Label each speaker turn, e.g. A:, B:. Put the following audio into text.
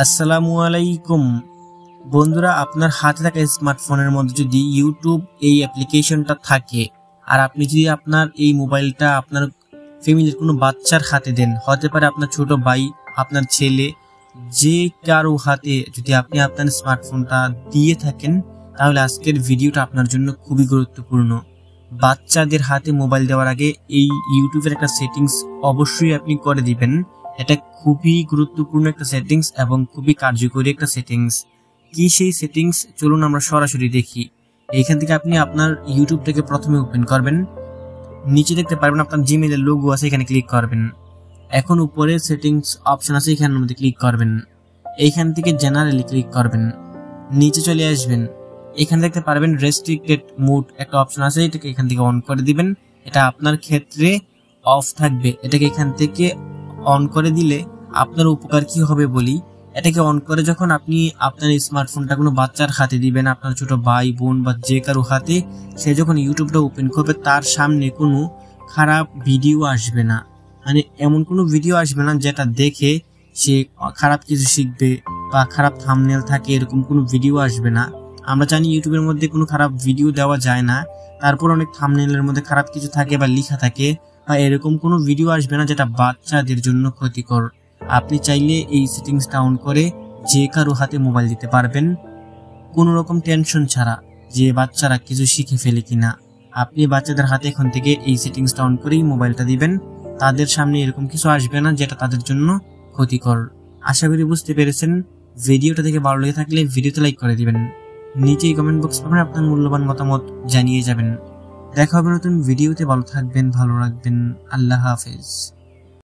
A: আসসালামু আলাইকুম বন্ধুরা, আপনার হাতে থাকা স্মার্টফোনের মধ্যে যদি ইউটিউব এই অ্যাপ্লিকেশনটা থাকে আর আপনি যদি আপনার এই মোবাইলটা আপনার ফ্যামিলির কোনো বাচ্চার হাতে দেন, হতে পারে আপনার ছোট ভাই, আপনার ছেলে, যে কারো হাতে যদি আপনি আপনার স্মার্টফোনটা দিয়ে থাকেন, তাহলে আজকের ভিডিওটা আপনার জন্য খুবই গুরুত্বপূর্ণ। বাচ্চাদের হাতে মোবাইল দেওয়ার আগে এই ইউটিউবের একটা সেটিংস অবশ্যই আপনি করে দিবেন। এটা খুবই গুরুত্বপূর্ণ একটা সেটিংস এবং খুবই কার্যকরী একটা সেটিংস। কি সেই সেটিংস, চলুন আমরা সরাসরি দেখি। এইখান থেকে আপনি আপনার ইউটিউবটাকে প্রথমে ওপেন করবেন। নিচে দেখতে পারবেন আপনার জিমেইলের লোগো আছে, এখানে ক্লিক করবেন। এখন উপরে সেটিংস অপশন আছে, এখানের মধ্যে ক্লিক করবেন। এইখান থেকে জেনারেলি ক্লিক করবেন, নিচে চলে আসবেন। এখানে দেখতে পারবেন রেস্ট্রিক্টেড মোড একটা অপশন আছে, এটাকে এখান থেকে অন করে দিবেন। এটা আপনার ক্ষেত্রে অফ থাকবে। এটাকে এখান থেকে অন করে দিলে আপনার উপকার কি হবে বলি। এটাকে অন করে যখন আপনি আপনার স্মার্টফোনটা কোনো বাচ্চার হাতে দিবেন, আপনার ছোট ভাই বোন বা যে কারো হাতে, সে যখন ইউটিউবটা ওপেন করবে তার সামনে কোনো খারাপ ভিডিও আসবে না। মানে এমন কোনো ভিডিও আসবে না যেটা দেখে সে খারাপ কিছু শিখবে বা খারাপ থাম্বনেল থাকে, এরকম কোনো ভিডিও আসবে না। আমরা জানি ইউটিউবের মধ্যে কোনো খারাপ ভিডিও দেওয়া যায় না, তারপর অনেক থাম্বনেলের মধ্যে খারাপ কিছু থাকে বা লেখা থাকে, বা এরকম কোনো ভিডিও আসবে না যেটা বাচ্চাদের জন্য ক্ষতিকর। আপনি চাইলে এই সেটিংসটা অন করে যে কারো হাতে মোবাইল দিতে পারবেন, কোনো রকম টেনশন ছাড়া যে বাচ্চারা কিছু শিখে ফেলে কিনা। আপনি বাচ্চাদের হাতে এখন থেকে এই সেটিংসটা অন করেই মোবাইলটা দিবেন, তাদের সামনে এরকম কিছু আসবে না যেটা তাদের জন্য ক্ষতিকর। আশা করি বুঝতে পেরেছেন। ভিডিওটা দেখে ভালো লেগে থাকলে ভিডিওতে লাইক করে দিবেন, নিচেই কমেন্ট বক্স পাবেন, আপনার মূল্যবান মতামত জানিয়ে যাবেন। দেখা হবে নতুন ভিডিওতে। ভালো থাকবেন, ভালো রাখবেন। আল্লাহ হাফেজ।